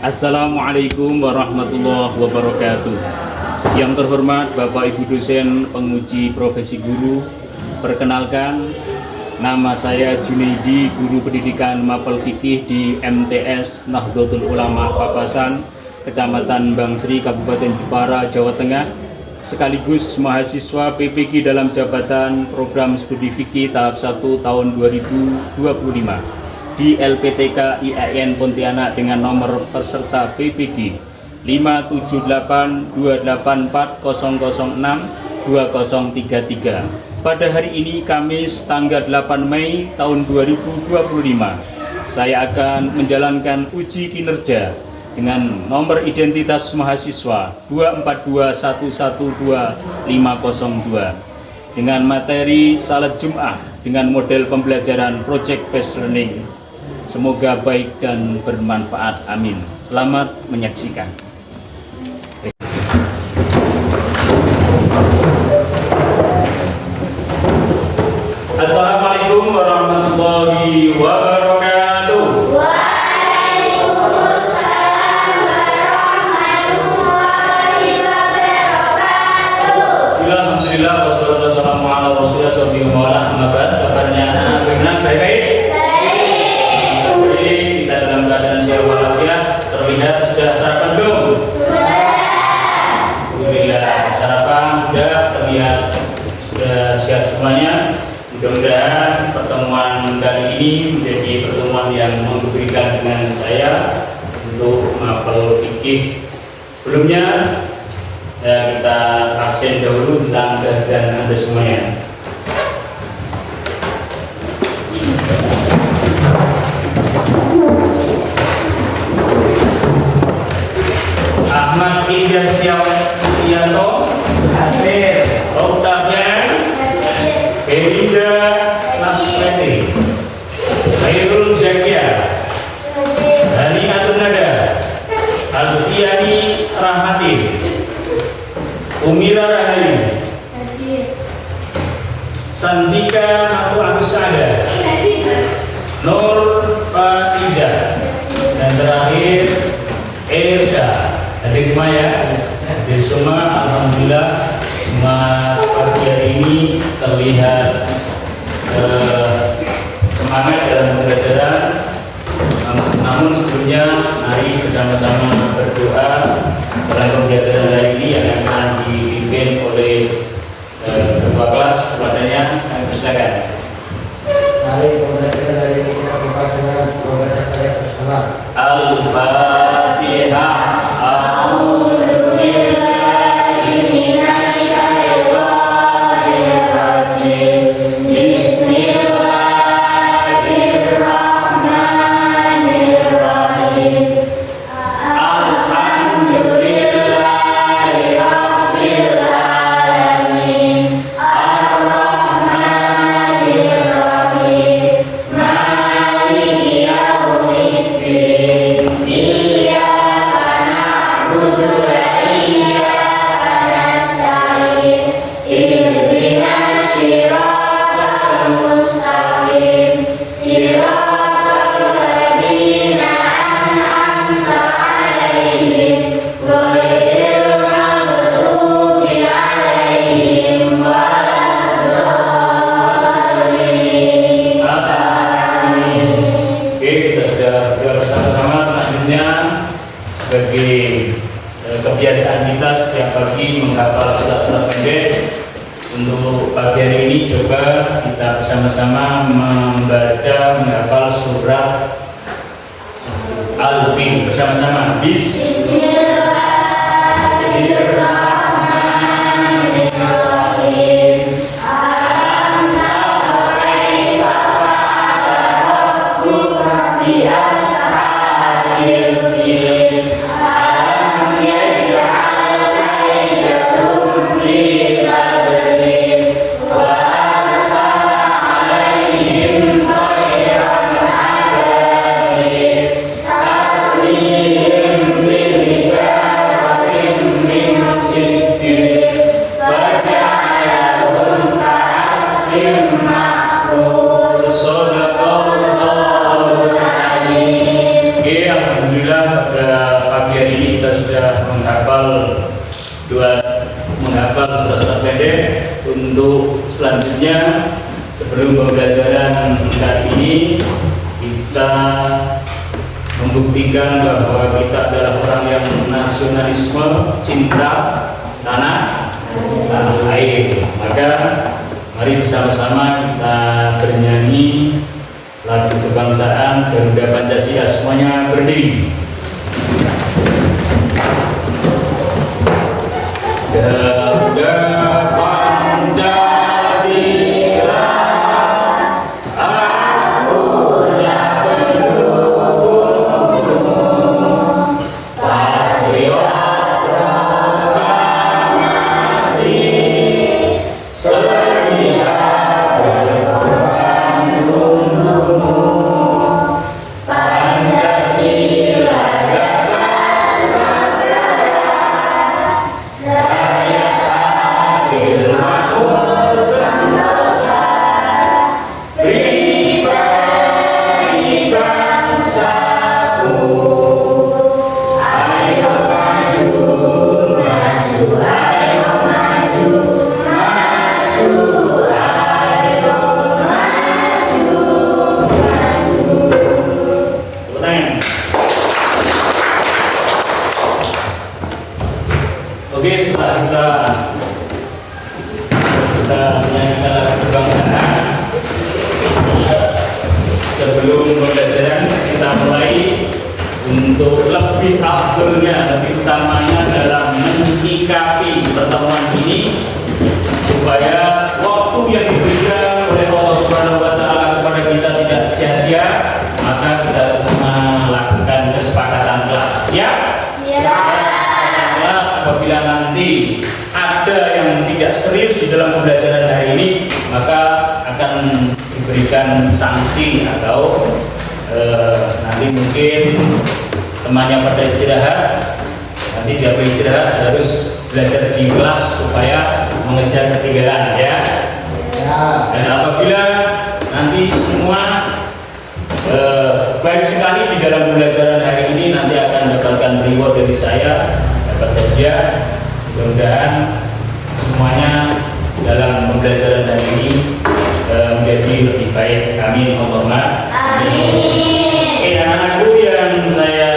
Assalamualaikum warahmatullahi wabarakatuh. Yang terhormat Bapak Ibu dosen penguji profesi guru, perkenalkan nama saya Junaidi, guru pendidikan Mapel Fikih di MTS Nahdlatul Ulama Papasan, Kecamatan Bangsri, Kabupaten Jepara, Jawa Tengah, sekaligus mahasiswa PPG dalam jabatan Program Studi Fikih tahap 1 tahun 2025 di LPTK IAIN Pontianak dengan nomor peserta PPG 5782840062033. Pada hari ini Kamis tanggal 8 Mei tahun 2025, saya akan menjalankan uji kinerja dengan nomor identitas mahasiswa 242112502 dengan materi salat Jum'ah dengan model pembelajaran Project Based Learning. Semoga baik dan bermanfaat. Amin. Selamat menyaksikan. Assalamualaikum warahmatullahi wabarakatuh. Waalaikumsalam warahmatullahi wabarakatuh. Alhamdulillah wassalatu wassalamu ala rasulillah sallallahu alaihi wasallam. Kabarnya bagaimana? Baik-baik? Kita dalam keadaan sehat walafiat. Terlihat sudah sarapan belum? Sudah. Alhamdulillah sarapan sudah, terlihat sudah siap semuanya. Mudah-mudahan pertemuan kali ini menjadi pertemuan yang memberikan dengan saya untuk mapel fikih. Sebelumnya kita absen dahulu tentang kehadiran Anda semuanya. Ahmad Indra Setianto hadir. Oktavian Belinda Nasreti, Khairul Zakia, Hani Atunada, Alfiani Rahmati, Umira Rahayu, Santika Abu Agsada, Nur Faiza, dan terakhir Erza. Hadir semua ya, hadir semua. Alhamdulillah semua pagi hari ini terlihat semangat dalam pembelajaran. Namun sebelumnya mari bersama-sama berdoa dalam pembelajaran hari ini yang akan dipimpin oleh ketua kelas. Kepadanya kami persilakan. Mari pembelajaran hari ini kita buka dengan membaca ayat bersama. Al-Fatihah. Sebagai kebiasaan kita setiap pagi menghafal surat-surat pendek. Untuk pagi hari ini coba kita bersama-sama membaca menghafal surat Al-Fil bersama-sama. Bismillahirrahmanirrahim. Alhamdulillah menghafal surat-surat pendek untuk selanjutnya. Sebelum pembelajaran kali ini, kita membuktikan bahwa kita adalah orang yang nasionalisme, cinta tanah air. Maka mari bersama-sama kita bernyanyi lagu kebangsaan Garuda Pancasila, semuanya berdiri. Garuda Pancasila, akulah pendukungmu, patriot proklamasi, setia berkorban untukmu. Pancasila dasar rakyat adil makmur sentosa, pribadi bangsaku. Ayo maju, maju, ayo maju, maju, ayo maju, maju. Tepuk tangan. Oke, setelah kita menyanyikan lagu kebangsaan, sebelum pembelajaran kita mulai. Untuk lebih afdolnya, lebih utamanya dalam menyikapi pertemuan ini, supaya waktu yang diberikan oleh Allah Subhanahu wa Ta'ala kepada kita tidak sia-sia, maka kita harus melakukan kesepakatan kelas. Siap? Kelas, apabila nanti ada yang tidak serius di dalam pembelajaran hari ini, maka akan diberikan sanksi atau nanti mungkin temannya pada istirahat, nanti dia beristirahat harus belajar di kelas supaya mengejar ketinggalan, ya. Dan apabila nanti semua baik sekali di dalam pembelajaran hari ini, nanti akan dapatkan reward dari saya, dapat hadiah. Mudah-mudahan semuanya dalam pembelajaran hari ini menjadi lebih baik. Amin Allahumma amin. Anak-anakku yang saya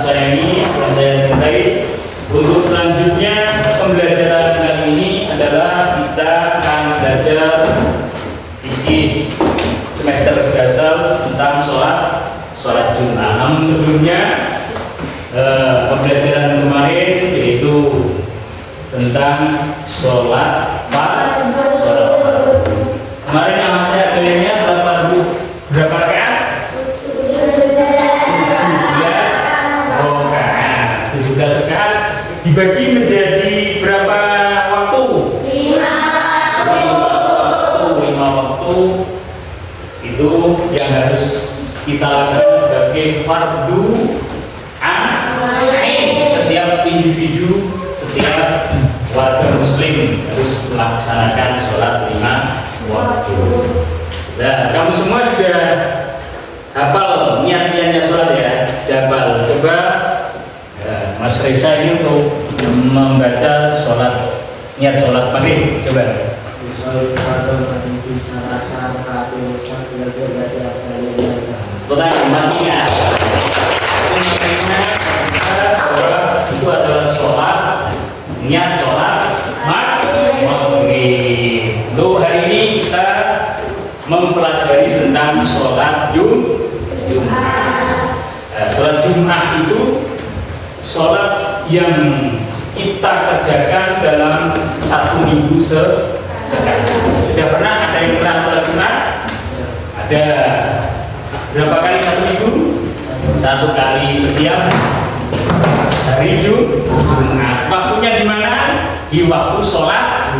sayangi, yang saya cintai, untuk selanjutnya pembelajaran kali ini adalah kita akan belajar fikih semester berasal tentang sholat Jumat. Namun sebelumnya pembelajaran kemarin yaitu tentang sholat fardu. Kemarin yang saya kaliannya sholat fardu berapa rakaat? 17 rakaat dibagi menjadi berapa waktu? 5 waktu. Itu yang harus kita lakukan sebagai fardu ain. Setiap individu, setiap warga muslim harus melaksanakan sholat 5 waktu. Nah, kamu semua sudah hafal niat-niatnya sholat, ya? Hafal. Coba Mas Reza ini untuk membaca niat sholat pagi. Coba. Pertanyaan masih ingat? Itu adalah sholat, niat sholat maghrib. Untuk hari ini kita mempelajari tentang sholat Jumat. Sholat Jumat itu sholat yang kita kerjakan dalam 1 minggu sekali. Sudah pernah ada yang pernah sholat Jumat? Ada. Berapa kali 1 minggu? 1 kali setiap hari Jumat. Waktunya di mana? Di waktu sholat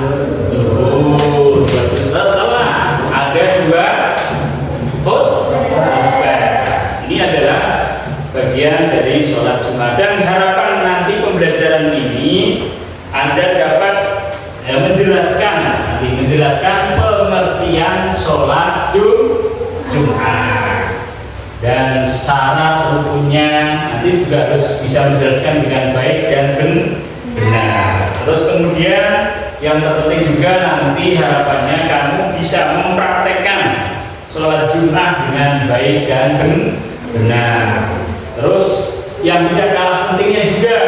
zuhur. Setelah ada 2 khutbah. Ini adalah bagian dari sholat Jumat, dan harapan nanti pembelajaran ini Anda dapat menjelaskan pengertian sholat Jumat dan syarat rukunnya. Nanti juga harus bisa menjelaskan dengan baik dan benar. terus kemudian yang terpenting juga nanti harapannya kamu bisa mempraktekkan sholat Jumat dengan baik dan benar. Terus yang tidak kalah pentingnya juga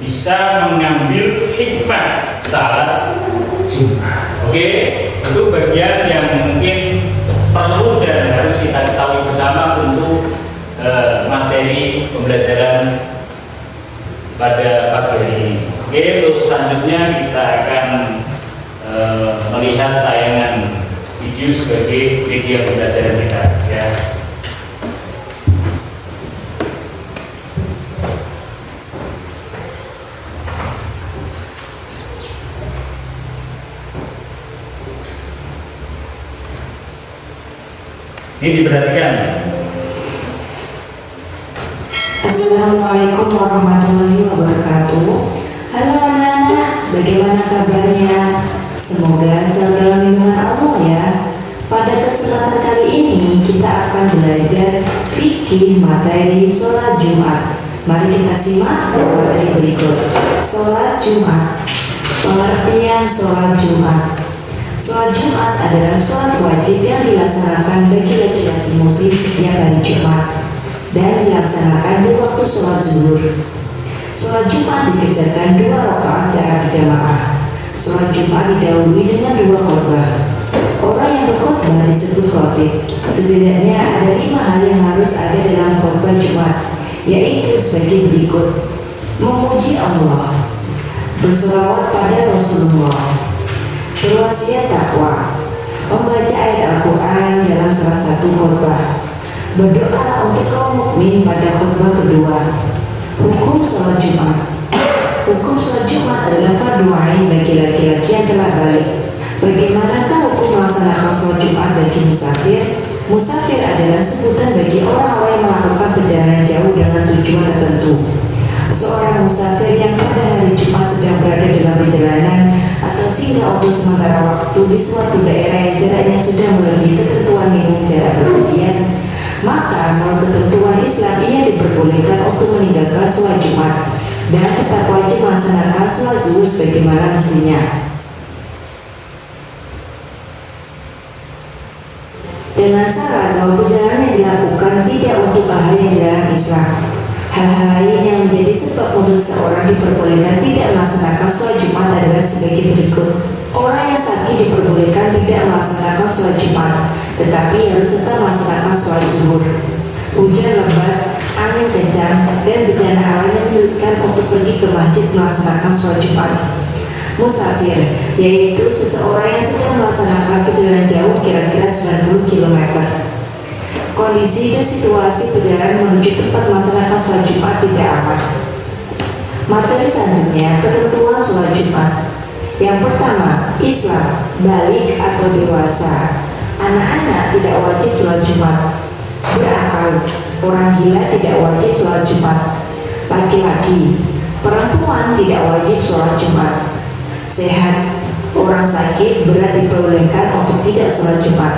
bisa mengambil hikmah salat Jumat. Oke, itu bagian yang mungkin perlu dan harus kita ketahui bersama untuk materi pembelajaran pada pagi hari ini. Oke, untuk selanjutnya kita akan melihat tayangan video sebagai video pembelajaran kita ya. Ini diperhatikan. Assalamualaikum warahmatullahi wabarakatuh. Halo anak-anak, bagaimana kabarnya? Semoga selalu dalam lindungan Allah ya. Pada kesempatan kali ini kita akan belajar fikih materi sholat Jumat. Mari kita simak materi berikut. Sholat Jumat. Pengertian sholat Jumat. Sholat Jumat adalah sholat wajib yang dilaksanakan bagi laki-laki muslim setiap hari Jumat dan dilaksanakan di waktu sholat zuhur. Sholat Jumat dikerjakan 2 rakaat secara berjamaah. Sholat Jumat didahului dengan 2 khotbah. Orang yang berkhotbah disebut khatib. Setidaknya ada 5 hal yang harus ada dalam khotbah Jumat, yaitu sebagai berikut: memuji Allah, berselawat pada Rasulullah, berwasiat takwa, membaca ayat Al-Quran dalam salah satu khotbah, berdoa untuk kaum mukmin pada khutbah kedua. Hukum sholat Jumat. Hukum sholat Jumat adalah fardu ain bagi laki-laki yang telah balik. Bagaimanakah hukum melaksanakan sholat Jumat bagi musafir? Musafir adalah sebutan bagi orang-orang yang melakukan perjalanan jauh dengan tujuan tertentu. Seorang musafir yang pada hari Jumat sedang berada dalam perjalanan atau singgah untuk sementara waktu di suatu daerah yang jaraknya sudah melebihi ketentuan minimum jarak bepergian, maka menurut ketentuan Islam ia diperbolehkan untuk meninggalkan sholat Jumat dan tetap wajib melaksanakan sholat zuhur sebagaimana mestinya. Dengan syarat bahwa perjalanan yang dilakukan tidak untuk hal yang dilarang Islam. Hal-hal lain yang menjadi sebab untuk seseorang diperbolehkan tidak melaksanakan sholat Jumat adalah sebagai berikut. Orang yang sakit diperbolehkan tidak melaksanakan sholat Jumat, tetapi harus tetap melaksanakan sholat zuhur. Hujan lebat, angin kencang, dan bencana alam yang menyulitkan untuk pergi ke masjid melaksanakan sholat Jumat. Musafir, yaitu seseorang yang sedang melaksanakan perjalanan jauh kira-kira 90 km. Kondisi dan situasi perjalanan menuju tempat melaksanakan sholat Jumat tidak aman. Materi selanjutnya, ketentuan sholat Jumat. Yang pertama, Islam, balik atau dewasa. Anak-anak tidak wajib sholat Jumat. Berakal, orang gila tidak wajib sholat Jumat. Laki-laki, perempuan tidak wajib sholat Jumat. Sehat, orang sakit berat diperbolehkan untuk tidak sholat Jumat.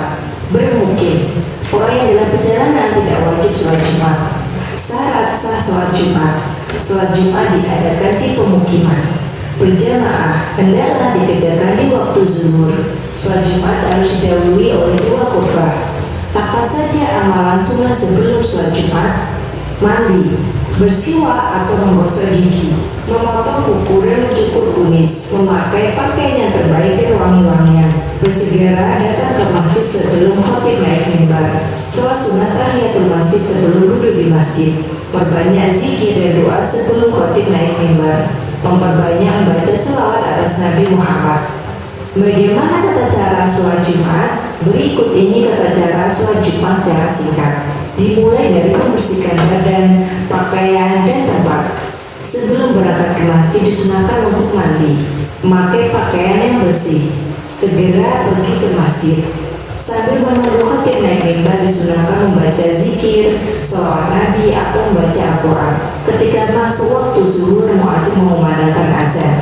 Bermukim, orang yang dalam perjalanan tidak wajib sholat Jumat. Syarat sah sholat Jumat. Sholat Jumat diadakan di pemukiman. Berjamaah hendaklah dikerjakan di waktu zuhur. Sholat Jumat harus didahului oleh 2 khutbah. Apa saja amalan sunnah sebelum sholat Jumat? Mandi, bersiwak atau menggosok gigi, memotong kuku dan mencukur kumis, memakai pakaian yang terbaik dan wangi-wangian, bersegera datang ke masjid sebelum khatib naik mimbar, sholat sunat tahiyatul masjid sebelum duduk di masjid, perbanyak zikir dan doa sebelum khatib naik mimbar, memperbanyak membaca sholawat atas Nabi Muhammad. Bagaimana tata cara sholat Jumat? Berikut ini tata cara sholat Jumat secara singkat. Dimulai dari membersihkan badan, pakaian, dan tempat. Sebelum berangkat ke masjid disunahkan untuk mandi, memakai pakaian yang bersih, segera pergi ke masjid. Sambil menunggu khatib naik mimbar disunahkan membaca zikir, sholawat Nabi atau membaca Al-Quran. Ketika masuk waktu zuhur, muadzin mengumandangkan azan.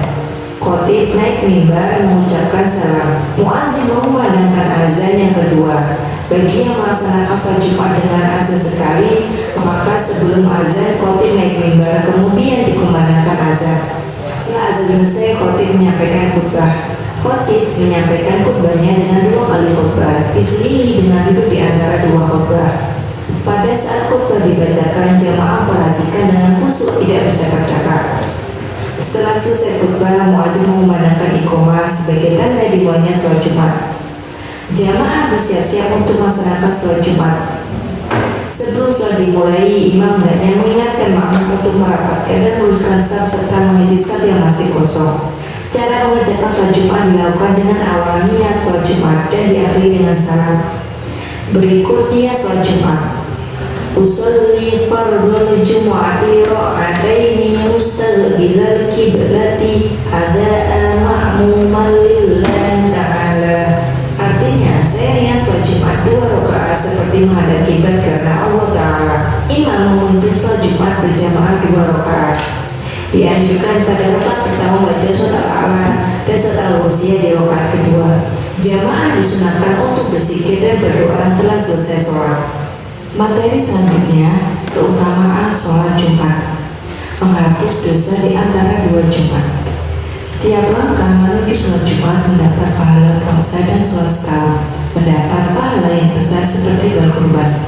Khatib naik mimbar mengucapkan salam. Muadzin mengumandangkan azan yang kedua. Bagi yang melaksanakan sholat Jumat dengan azan sekali, maka sebelum azan khatib naik mimbar kemudian dikumandangkan azan. Setelah azan selesai, khatib menyampaikan khutbah. Khotib menyampaikan khutbahnya dengan 2 kali khutbah, diselingi dengan duduk di antara 2 khutbah. Pada saat khutbah dibacakan, jamaah perhatikan dengan khusyuk, tidak bercakap-cakap. Setelah selesai khutbah, muadzin mengumandangkan iqamah sebagai tanda dimulainya sholat Jumat. Jamaah bersiap-siap untuk melaksanakan sholat Jumat. Sebelum sholat dimulai, imam hendaknya mengingatkan makmum untuk merapatkan dan meluruskan saf serta mengisi saf yang masih kosong. Cara mengerjakan sholat Jumat dilakukan dengan awal niat sholat Jumat dan diakhiri dengan salam. Berikut niat sholat Jumat. Usolli fardul Jumu'ati ra'ataini mustaqbilal kiblati ada'a ma'muman lillahi ta'ala. Artinya, saya niat sholat Jumat 2 rakaat seperti menghadap kiblat karena Allah Ta'ala. Imam memimpin sholat Jumat berjamaah 2 rakaat. Dianjurkan pada rakaat pertama baca surat Al-A'la dan surat Al-Ghasyiyah di rakaat kedua. Jamaah disunahkan untuk berzikir dan berdoa setelah selesai sholat. Materi selanjutnya, keutamaan sholat Jumat. Menghapus dosa di antara 2 Jumat. Setiap langkah menuju sholat Jumat mendapat pahala puasa dan sholat setahun, mendapat pahala yang besar seperti berkurban.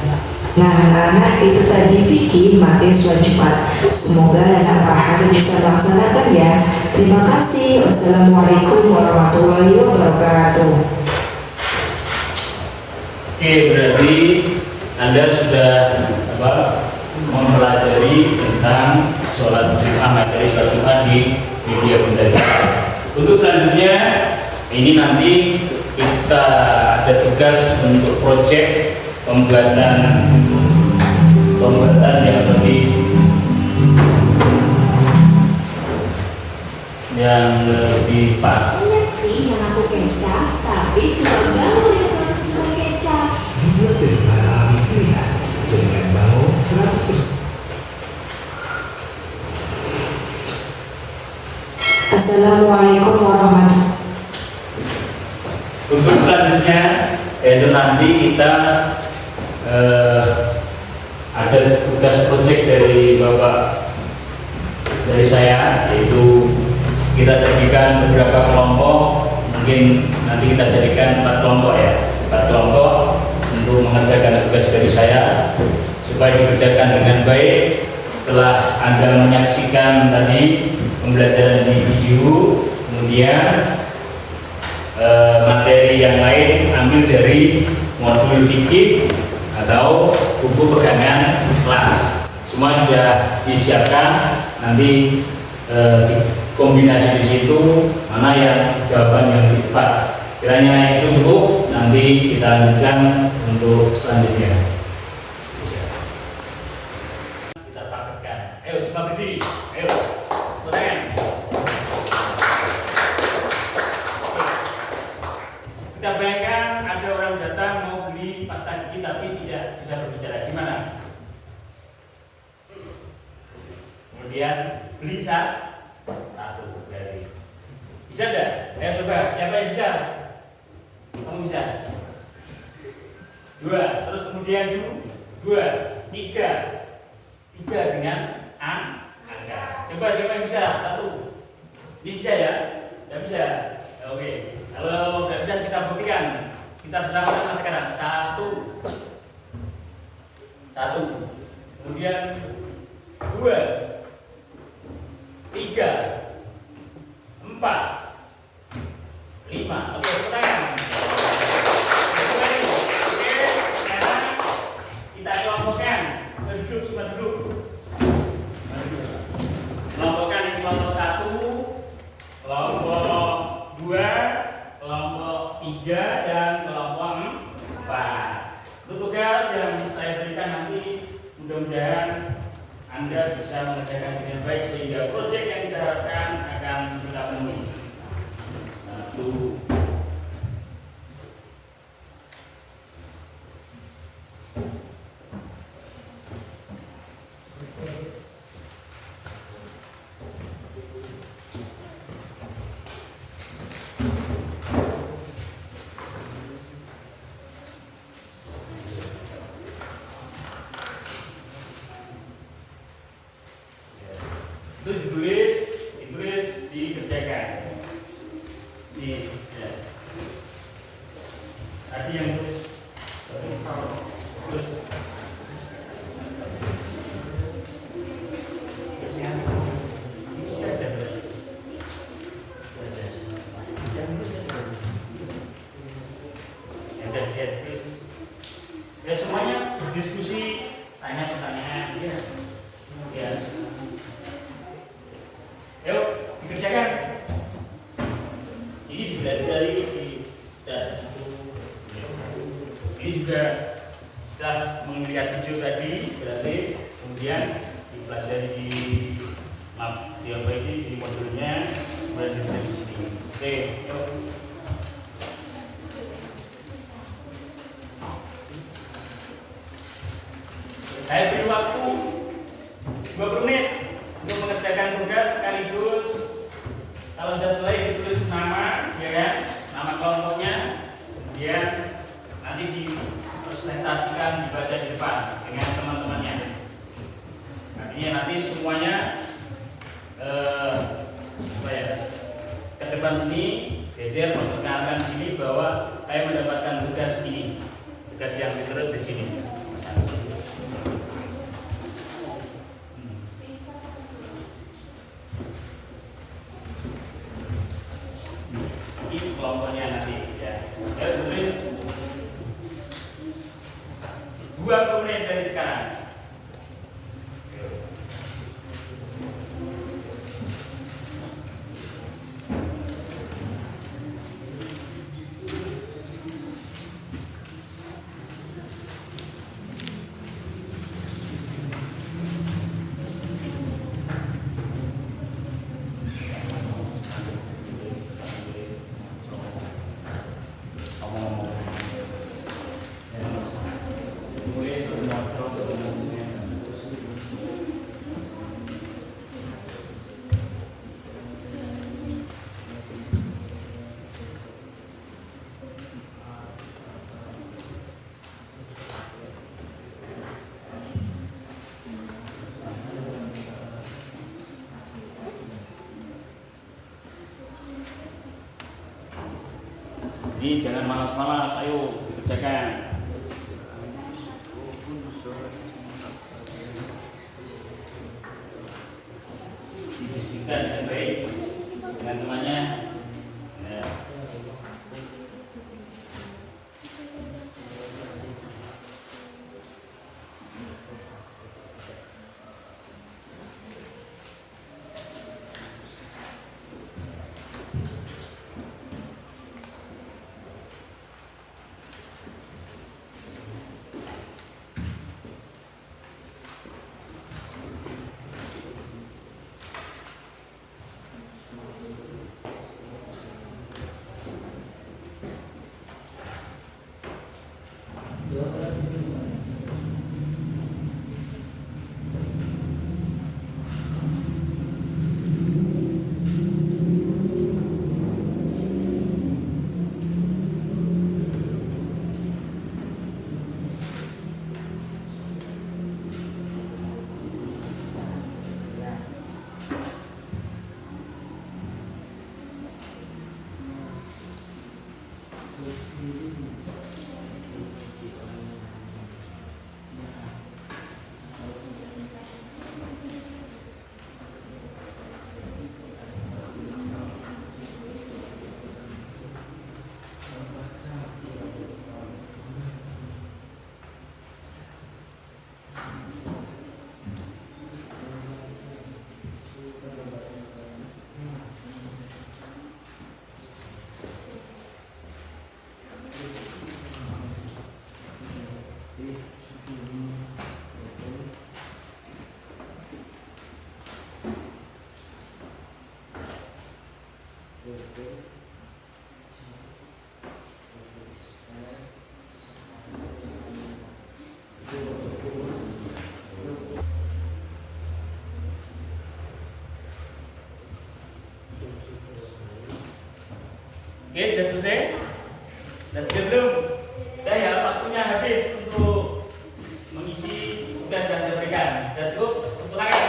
Nah anak-anak, itu tadi fikih materi sholat Jumat. Semoga anak paham bisa melaksanakan ya. Terima kasih. Wassalamualaikum warahmatullahi wabarakatuh. Oke, berarti Anda sudah mempelajari tentang sholat Jumat, materi sholat Jumat di media pembelajaran. Untuk selanjutnya, ini nanti kita ada tugas untuk proyek pembuatan yang lebih pas. Banyak sih yang aku kecap, tapi juga gaul yang 100% kecap. Dibuat dari bahan alami pilihan dengan bau 100%. Assalamualaikum warahmatullahi. Untuk selanjutnya, yaitu nanti kita ada tugas proyek dari saya, yaitu kita jadikan beberapa kelompok, mungkin nanti kita jadikan 4 kelompok ya, 4 kelompok untuk mengerjakan tugas dari saya supaya dikerjakan dengan baik. Setelah Anda menyaksikan tadi pembelajaran di video, kemudian materi yang lain ambil dari modul fikih atau buku pegangan kelas. Semua sudah disiapkan, nanti kombinasi di situ mana yang jawaban yang tepat. Kiranya itu cukup, nanti kita lanjutkan untuk selanjutnya. Kita praktekkan. Ayo semua berdiri. Ayo. Pertanyaan. Kita bayangkan ada orang datang mau beli pasta gigi tapi tidak bisa berbicara. Gimana? Kemudian beli satu dari. Bisa enggak? Ayo coba, siapa yang bisa? Kamu bisa? 2, terus kemudian 2, 3 dengan angka. Coba siapa yang bisa? 1. Ini bisa ya? Tidak bisa? Oke. Kalau tidak bisa kita buktikan. Kita bersama-sama sekarang. 1. Kemudian 2, 3, 4, 5. Oke, pertanyaan. Oke, sekarang kita kelompokkan. Duduk, semua duduk. Kelompokkan di kelompok 1, kelompok 2, kelompok 3, dan kelompok 4. Untuk tugas yang saya berikan nanti, mudah-mudahan Anda bisa mengerjakan dengan baik sehingga proyek yang kita harapkan akan kita penuhi. 1. Itu ditulis dikerjakan. selanjutnya di sini. Oke, yuk. Saya beri waktu 20 menit untuk mengerjakan tugas sekaligus kalau sudah selesai ditulis nama, ya kan, nama kelompoknya, kemudian nanti dipresentasikan, dibaca di depan dengan teman-temannya. Artinya nanti semuanya ke depan sini jejer memperkenalkan diri bahwa saya mendapatkan tugas ini, tugas yang ditulis di sini. Ini kelompoknya nanti ya. Saya tulis 20 menit dari sekarang. Ini jangan malas-malas, ayo dikerjakan. Didiskusikan dengan baik dengan temannya. Ya. Oke, sudah selesai? Sudah selesai belum? Sudah ya, waktunya habis untuk mengisi tugas yang saya berikan. Sudah cukup? Tepuk tangan.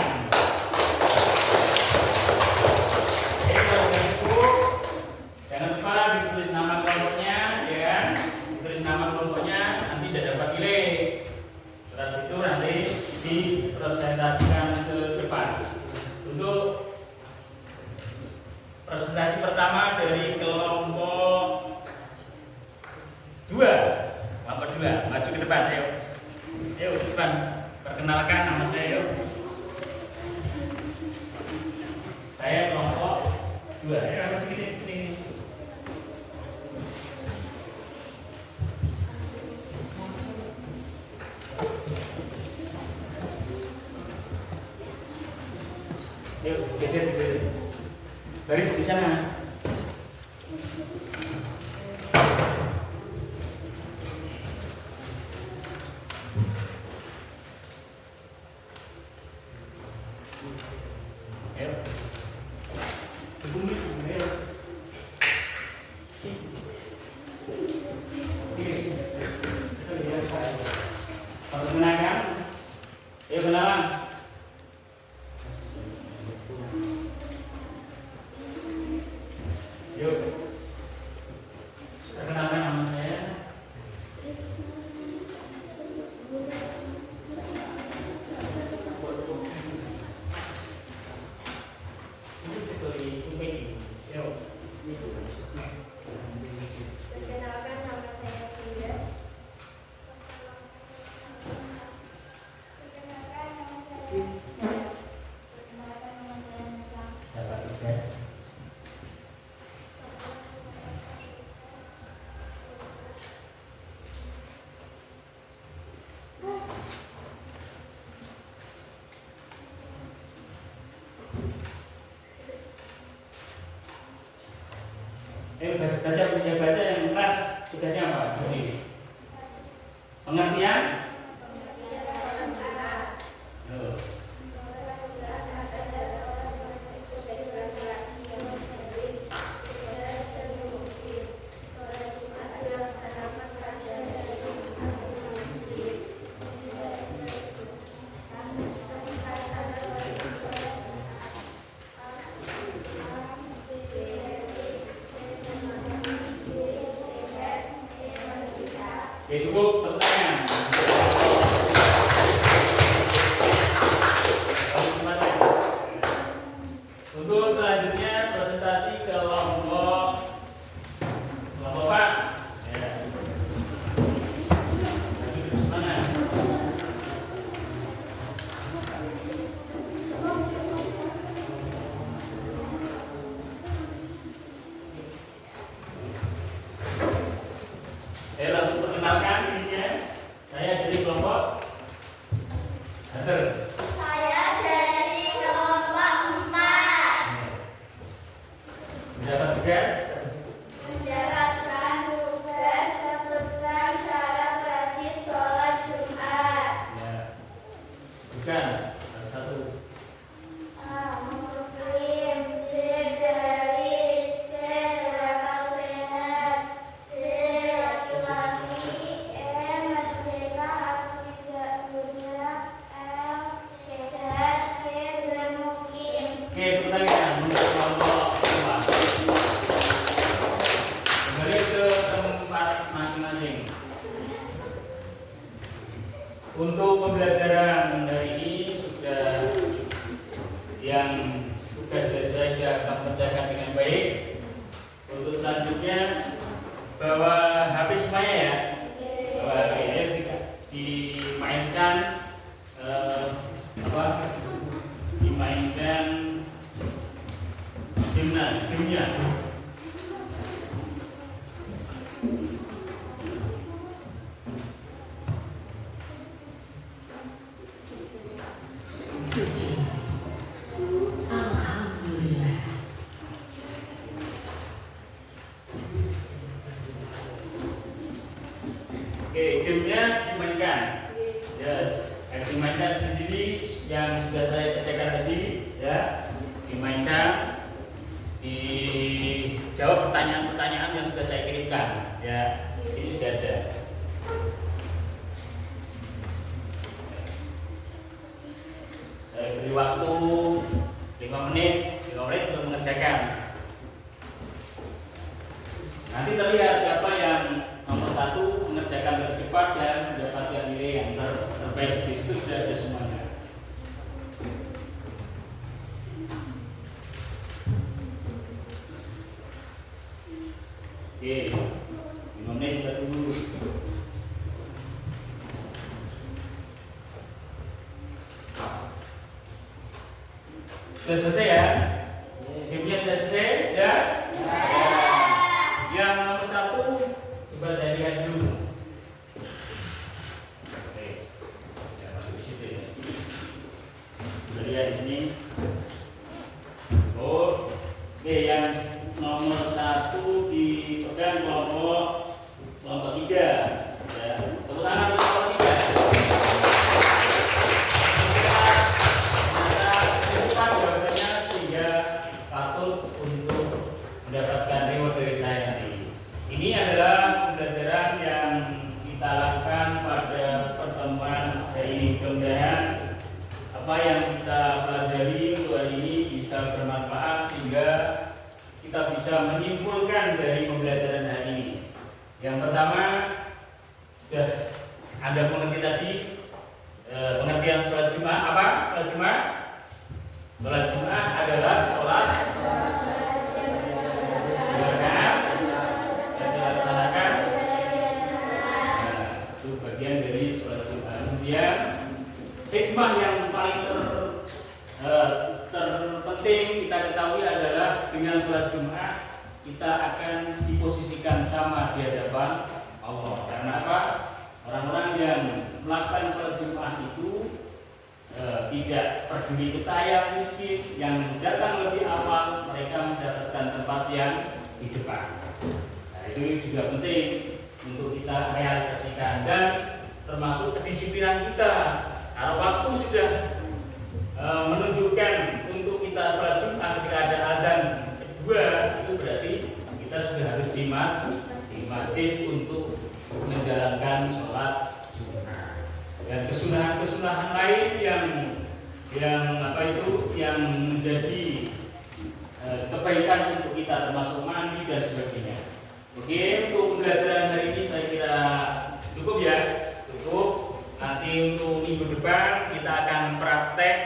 Oke, kalau sudah cukup, jangan lupa ditulis nama kelompoknya, ya kan? Ditulis nama kelompoknya, nanti sudah dapat nilai. Setelah itu nanti dipresentasikan ke depan. Untuk presentasi pertama dari kelompok 2, maju ke depan, ayo ke depan, perkenalkan nama saya, yuk. Saya kelompok 2, ayo maju sini. Yuk, geser. Baris di sana. Ayo. Hubungi, ayo. Kalau mengenalkan, ayo kenalan. Yuk, perkenalkan nama saya. Ini seperti kumedi. Yuk. Perkenalkan nama saya Frida. Perkenalkan nama saya Frida. Perkenalkan nama saya Nisa. Dapat tugas. Baca baca yang keras. Tugasnya apa? Jadi pengertian. Yo. Oke, cukup pertanyaan. Untuk selanjutnya presentasi ke kelompok Pak. Ya. Lanjut ke mana? Saya langsung perkenalkan dirinya. Saya dari kelompok Hunter. Saya dari kelompok 4. Mendapat tugas. Mendapatkan tugas tentang cara wajib sholat Jumat. Ya. Bukan. Ada satu. A. Muslim. B. Dari. C. Berakal sehat. D. Laki-laki. E. Merdeka atau tidak punya. F. Sehat. G. Bermukim. Oke, pertanyaan untuk kelompok kedua. Kembali ke tempat masing-masing. Untuk pembelajaran hari ini sudah yang tugas dari saya sudah akan mengerjakan dengan baik. Untuk selanjutnya bawa HP semuanya ya. Bawa HP nya dimainkan dimainkan gamenya. Suci. Alhamdulillah. Oke, gamenya dimainkan. Ya, dimainkan sendiri yang sudah saya kerjakan tadi, ya, dimainkan, dijawab pertanyaan-pertanyaan yang sudah saya kirimkan. Ya, di sini sudah ada. Saya beri waktu 5 menit untuk mengerjakan. Nanti terlihat siapa yang nomor 1 mengerjakan lebih cepat dan mendapatkan nilai yang terbaik. Di situ sudah ada semuanya. Oke, 5 menit kita tunggu. Sudah selesai ya? Gamenya sudah selesai ya? Yang nomor 1 coba saya lihat dulu. Oke, ya, masuk ke situ ya. Kita lihat di sini. Oh, Oke, yang nomor 1 dipegang kelompok 3. Ya, tepuk tangan untuk kelompok 3. Cepat jawabannya sehingga patut untuk mendapatkan reward dari saya nanti. Ini adalah pembelajaran yang kita lakukan pada pertemuan hari ini. Mudah-mudahan apa yang kita pelajari untuk hari ini bisa bermanfaat sehingga kita bisa menyimpulkan dari pembelajaran hari ini. Yang pertama, sudah Anda mengerti tadi pengertian sholat Jumat. Apa sholat Jumat? Sholat Jumat adalah sholat yang dilaksanakan. Nah, itu bagian dari sholat Jumat. Kemudian hikmah yang paling terpenting kita ketahui adalah dengan sholat Jumat kita akan diposisikan sama di hadapan Allah. Karena apa? Orang-orang yang melakukan sholat Jumat itu tidak peduli kita yang miskin, yang datang lebih awal, mereka mendapatkan tempat yang di depan. Nah, itu juga penting untuk kita realisasikan dan termasuk kedisiplinan kita. Kalau waktu sudah menunjukkan untuk kita sholat Jumat ketika ada adzan kedua, itu berarti kita sudah harus di masjid untuk menjalankan sholat Jumat. Dan kesunahan-kesunahan lain yang menjadi kebaikan untuk kita termasuk mandi dan sebagainya. Oke, untuk pembelajaran hari ini saya kira cukup ya, cukup. Nanti untuk minggu depan kita akan praktek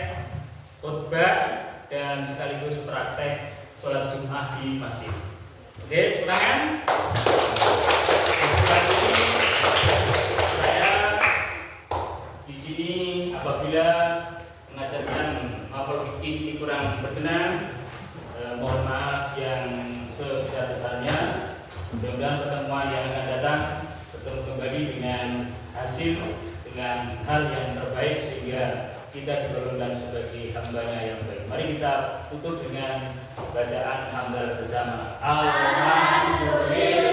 khutbah dan sekaligus praktek sholat Jumat di masjid. Oke, tangan. Saya di sini apabila mengajarkan mapel fikih ini kurang berkenan, mohon maaf yang sebesar-besarnya. Mudah-mudahan pertemuan yang akan datang bertemu kembali dengan hasil, dengan hal yang terbaik sehingga kita digolongkan sebagai hambanya yang baik. Mari kita tutup dengan bacaan hamdalah bersama. Alhamdulillah.